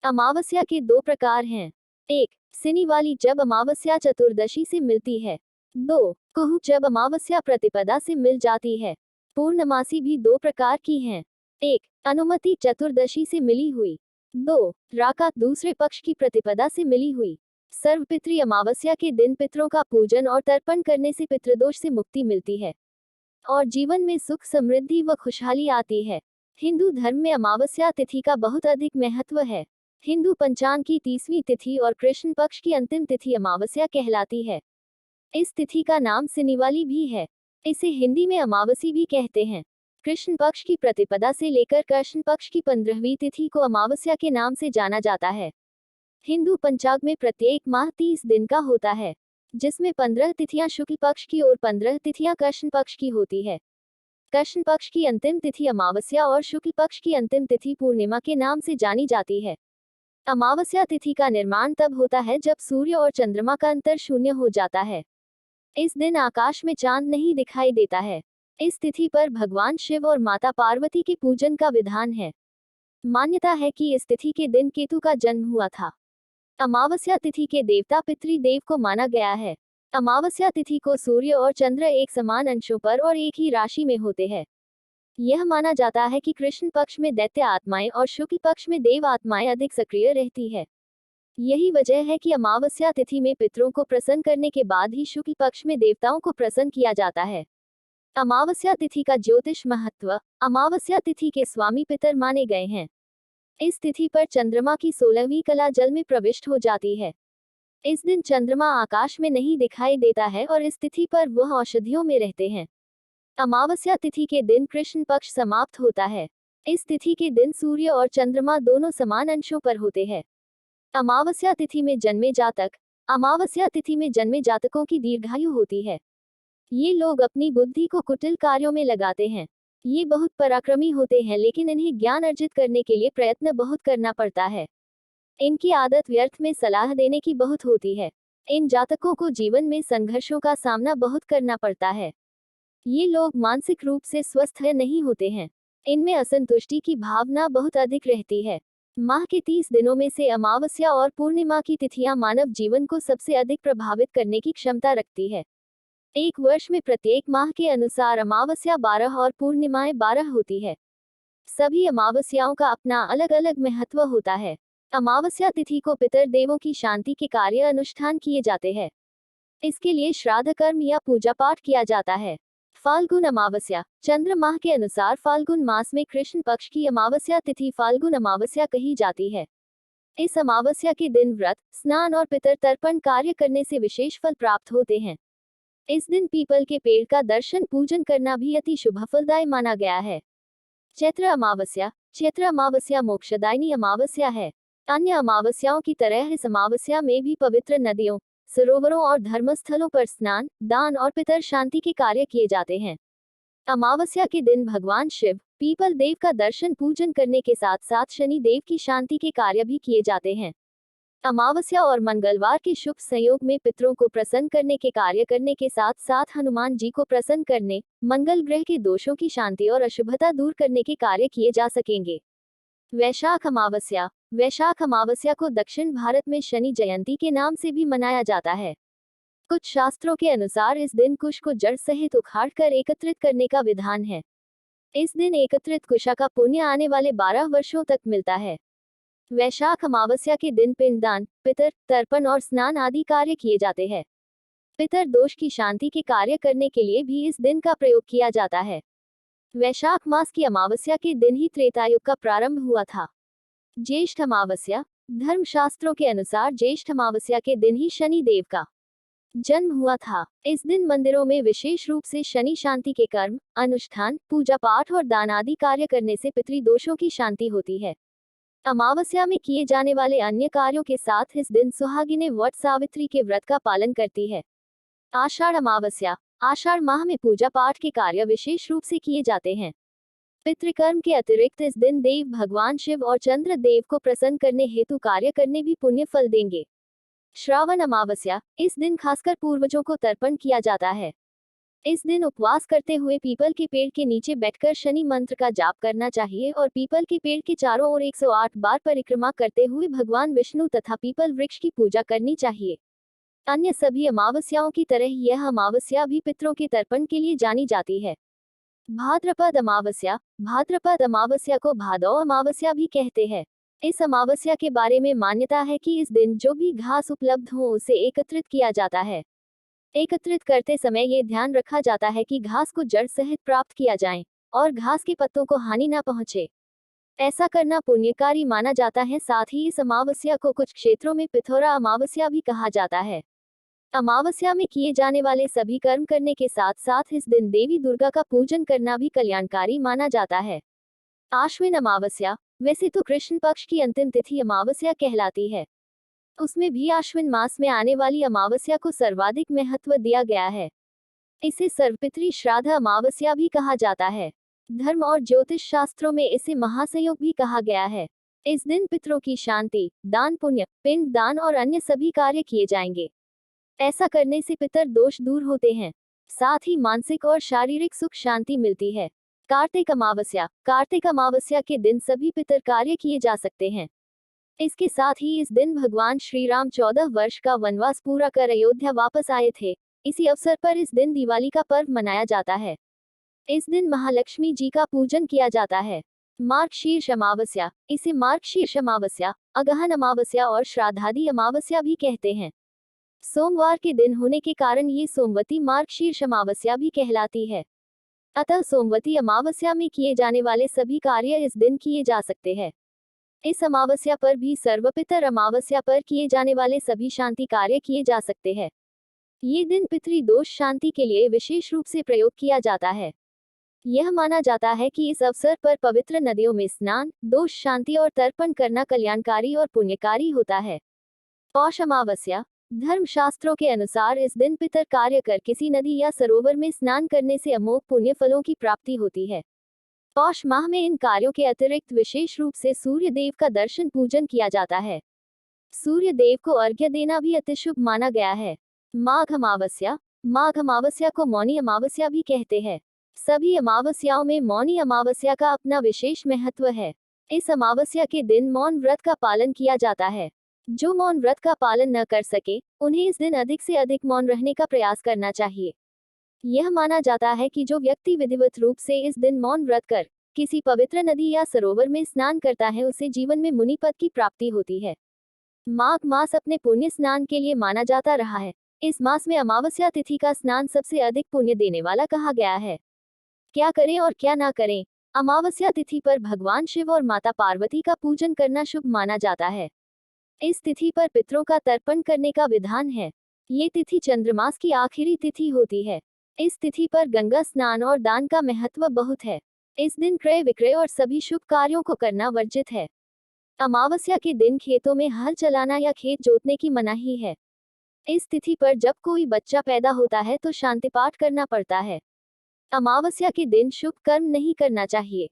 अमावस्या के दो प्रकार हैं। 1. सिनी वाली, जब अमावस्या चतुर्दशी से मिलती है। 2. कुहू, जब अमावस्या प्रतिपदा से मिल जाती है। पूर्णमासी भी दो प्रकार की हैं। 1. अनुमति, चतुर्दशी से मिली हुई। 2. राका, दूसरे पक्ष की प्रतिपदा से मिली हुई। सर्वपितृ अमावस्या के दिन पितरों का पूजन और तर्पण करने से पितृदोष से मुक्ति मिलती है और जीवन में सुख, समृद्धि व खुशहाली आती है। हिंदू धर्म में अमावस्या तिथि का बहुत अधिक महत्व है। हिंदू पंचांग की 30वीं तिथि और कृष्ण पक्ष की अंतिम तिथि अमावस्या कहलाती है। इस तिथि का नाम सिनिवाली भी है। इसे हिंदी में अमावसी भी कहते हैं। कृष्ण पक्ष की प्रतिपदा से लेकर कृष्ण पक्ष की 15वीं तिथि को अमावस्या के नाम से जाना जाता है। हिंदू पंचांग में प्रत्येक माह 30 दिन का होता है, जिसमें 15 तिथियां शुक्ल पक्ष की और 15 तिथियां कृष्ण पक्ष की होती है। कृष्ण पक्ष की अंतिम तिथि अमावस्या और शुक्ल पक्ष की अंतिम तिथि पूर्णिमा के नाम से जानी जाती है। अमावस्या तिथि का निर्माण तब होता है जब सूर्य और चंद्रमा का अंतर शून्य हो जाता है। इस दिन आकाश में चांद नहीं दिखाई देता है। इस तिथि पर भगवान शिव और माता पार्वती के पूजन का विधान है। मान्यता है कि इस तिथि के दिन केतु का जन्म हुआ था। अमावस्या तिथि के देवता पितृदेव को माना गया है। अमावस्या तिथि को सूर्य और चंद्र एक समान अंशों पर और एक ही राशि में होते हैं। यह माना जाता है कि कृष्ण पक्ष में दैत्य आत्माएं और शुक्ल पक्ष में देव आत्माएं अधिक सक्रिय रहती है। यही वजह है कि अमावस्या तिथि में पितरों को प्रसन्न करने के बाद ही शुक्ल पक्ष में देवताओं को प्रसन्न किया जाता है। अमावस्या तिथि का ज्योतिष महत्व। अमावस्या तिथि के स्वामी पितर माने गए हैं। इस तिथि पर चंद्रमा की 16वीं कला जल में प्रविष्ट हो जाती है। इस दिन चंद्रमा आकाश में नहीं दिखाई देता है और इस तिथि पर वह औषधियों में रहते हैं। अमावस्या तिथि के दिन कृष्ण पक्ष समाप्त होता है। इस तिथि के दिन सूर्य और चंद्रमा दोनों समान अंशों पर होते हैं। अमावस्या तिथि में जन्मे जातक। अमावस्या तिथि में जन्मे जातकों की दीर्घायु होती है। ये लोग अपनी बुद्धि को कुटिल कार्यों में लगाते हैं। ये बहुत पराक्रमी होते हैं, लेकिन इन्हें ज्ञान अर्जित करने के लिए प्रयत्न बहुत करना पड़ता है। इनकी आदत व्यर्थ में सलाह देने की बहुत होती है। इन जातकों को जीवन में संघर्षों का सामना बहुत करना पड़ता है। ये लोग मानसिक रूप से स्वस्थ नहीं होते हैं। इनमें असंतुष्टि की भावना बहुत अधिक रहती है। माह के 30 दिनों में से अमावस्या और पूर्णिमा की तिथियां मानव जीवन को सबसे अधिक प्रभावित करने की क्षमता रखती है। एक वर्ष में प्रत्येक माह के अनुसार अमावस्या 12 और पूर्णिमाएं 12 होती है। सभी अमावस्याओं का अपना अलग अलग महत्व होता है। अमावस्या तिथि को पितर देवों की शांति के कार्य अनुष्ठान किए जाते हैं। इसके लिए श्राद्ध कर्म या पूजा पाठ किया जाता है। फाल्गुन अमावस्या। चंद्र माह के अनुसार फाल्गुन मास में कृष्ण पक्ष की अमावस्या तिथि फाल्गुन अमावस्या कही जाती है। इस अमावस्या के दिन व्रत, स्नान और पितर तर्पण कार्य करने से विशेष फल प्राप्त होते हैं। इस दिन पीपल के पेड़ का दर्शन पूजन करना भी अति शुभ फलदायी माना गया है। चैत्र अमावस्या। चैत्र अमावस्या मोक्षदायिनी अमावस्या है। अन्य अमावस्याओं की तरह इस अमावस्या में भी पवित्र नदियों, सरोवरों और धर्मस्थलों पर स्नान, दान और पितर शांति के कार्य किए जाते हैं। अमावस्या के दिन भगवान शिव, पीपल देव का दर्शन पूजन करने के साथ साथ शनि देव की शांति के कार्य भी किए जाते हैं। अमावस्या और मंगलवार के शुभ संयोग में पितरों को प्रसन्न करने के कार्य करने के साथ साथ हनुमान जी को प्रसन्न करने, मंगल ग्रह के दोषों की शांति और अशुभता दूर करने के कार्य किए जा सकेंगे। वैशाख अमावस्या। वैशाख अमावस्या को दक्षिण भारत में शनि जयंती के नाम से भी मनाया जाता है। कुछ शास्त्रों के अनुसार इस दिन कुश को जड़ सहित उखाड़ कर एकत्रित करने का विधान है। इस दिन एकत्रित कुशा का पुण्य आने वाले 12 वर्षों तक मिलता है। वैशाख अमावस्या के दिन पिंडदान, पितर तर्पण और स्नान आदि कार्य किए जाते हैं। पितर दोष की शांति के कार्य करने के लिए भी इस दिन का प्रयोग किया जाता है। वैशाख मास की अमावस्या के दिन ही त्रेतायुग का प्रारंभ हुआ था। ज्येष्ठ अमावस्या। धर्मशास्त्रों के अनुसार ज्येष्ठ अमावस्या के दिन ही शनि देव का जन्म हुआ था। इस दिन मंदिरों में विशेष रूप से शनि शांति के कर्म, अनुष्ठान, पूजा पाठ और दान आदि कार्य करने से पितृदोषों की शांति होती है। अमावस्या में किए जाने वाले अन्य कार्यों के साथ इस दिन सुहागिनें वट सावित्री के व्रत का पालन करती है। आषाढ़ अमावस्या। आषाढ़ माह में पूजा पाठ के कार्य विशेष रूप से किए जाते हैं। पितृकर्म के अतिरिक्त इस दिन देव भगवान शिव और चंद्र देव को प्रसन्न करने हेतु कार्य करने भी पुण्य फल देंगे। श्रावण अमावस्या। इस दिन खासकर पूर्वजों को तर्पण किया जाता है। इस दिन उपवास करते हुए पीपल के पेड़ के नीचे बैठकर शनि मंत्र का जाप करना चाहिए और पीपल के पेड़ के चारों ओर 108 बार परिक्रमा करते हुए भगवान विष्णु तथा पीपल वृक्ष की पूजा करनी चाहिए। अन्य सभी अमावस्याओं की तरह यह अमावस्या भी पितरों के तर्पण के लिए जानी जाती है। भाद्रपद अमावस्या को भादौ अमावस्या भी कहते हैं। इस अमावस्या के बारे में मान्यता है कि इस दिन जो भी घास उपलब्ध हो उसे एकत्रित किया जाता है। एकत्रित करते समय ये ध्यान रखा जाता है कि घास को जड़ सहित प्राप्त किया जाए और घास के पत्तों को हानि न पहुंचे। ऐसा करना पुण्यकारी माना जाता है। साथ ही इस अमावस्या को कुछ क्षेत्रों में पिथौरा अमावस्या भी कहा जाता है। अमावस्या में किए जाने वाले सभी कर्म करने के साथ साथ इस दिन देवी दुर्गा का पूजन करना भी कल्याणकारी माना जाता है। आश्विन अमावस्या वैसे तो कृष्ण पक्ष की अंतिम तिथि अमावस्या कहलाती है, उसमें भी आश्विन मास में आने वाली अमावस्या को सर्वाधिक महत्व दिया गया है। इसे सर्वपितृ श्राद्ध अमावस्या भी कहा जाता है। धर्म और ज्योतिष शास्त्रों में इसे महासंयोग भी कहा गया है। इस दिन पितरों की शांति, दान पुण्य, पिंड दान और अन्य सभी कार्य किए जाएंगे। ऐसा करने से पितर दोष दूर होते हैं, साथ ही मानसिक और शारीरिक सुख शांति मिलती है। कार्तिक अमावस्या के दिन सभी पितर कार्य किए जा सकते हैं। इसके साथ ही इस दिन भगवान श्री राम 14 वर्ष का वनवास पूरा कर अयोध्या वापस आए थे। इसी अवसर पर इस दिन दिवाली का पर्व मनाया जाता है। इस दिन महालक्ष्मी जी का पूजन किया जाता है। मार्गशीर्ष अमावस्या, इसे मार्गशीर्ष अमावस्या, अगहन अमावस्या और श्राद्धादि अमावस्या भी कहते हैं। सोमवार के दिन होने के कारण ये सोमवती मार्गशीर्ष अमावस्या भी कहलाती है। अतः सोमवती अमावस्या में किए जाने वाले सभी कार्य इस दिन किए जा सकते हैं। इस अमावस्या पर भी सर्वपितर अमावस्या पर किए जाने वाले सभी शांति कार्य किए जा सकते हैं। ये दिन पितृदोष शांति के लिए विशेष रूप से प्रयोग किया जाता है। यह माना जाता है कि इस अवसर पर पवित्र नदियों में स्नान, दोष शांति और तर्पण करना कल्याणकारी और पुण्यकारी होता है। पौष अमावस्या, धर्मशास्त्रों के अनुसार इस दिन पितर कार्य कर किसी नदी या सरोवर में स्नान करने से अमोघ पुण्य फलों की प्राप्ति होती है। पौष माह में इन कार्यों के अतिरिक्त विशेष रूप से सूर्य देव का दर्शन पूजन किया जाता है। सूर्य देव को अर्घ्य देना भी अति शुभ माना गया है। माघ अमावस्या को मौनी अमावस्या भी कहते हैं। सभी अमावस्याओं में मौनी अमावस्या का अपना विशेष महत्व है। इस अमावस्या के दिन मौन व्रत का पालन किया जाता है। जो मौन व्रत का पालन न कर सके, उन्हें इस दिन अधिक से अधिक मौन रहने का प्रयास करना चाहिए। यह माना जाता है कि जो व्यक्ति विधिवत रूप से इस दिन मौन व्रत कर किसी पवित्र नदी या सरोवर में स्नान करता है, उसे जीवन में मुनि पद की प्राप्ति होती है। माघ मास अपने पुण्य स्नान के लिए माना जाता रहा है। इस मास में अमावस्या तिथि का स्नान सबसे अधिक पुण्य देने वाला कहा गया है। क्या करें और क्या ना करें? अमावस्या तिथि पर भगवान शिव और माता पार्वती का पूजन करना शुभ माना जाता है। इस तिथि पर पितरों का तर्पण करने का विधान है। ये तिथि चंद्रमास की आखिरी तिथि होती है। इस तिथि पर गंगा स्नान और दान का महत्व बहुत है। इस दिन क्रय विक्रय और सभी शुभ कार्यों को करना वर्जित है। अमावस्या के दिन खेतों में हल चलाना या खेत जोतने की मनाही है। इस तिथि पर जब कोई बच्चा पैदा होता है तो शांति पाठ करना पड़ता है। अमावस्या के दिन शुभ कर्म नहीं करना चाहिए।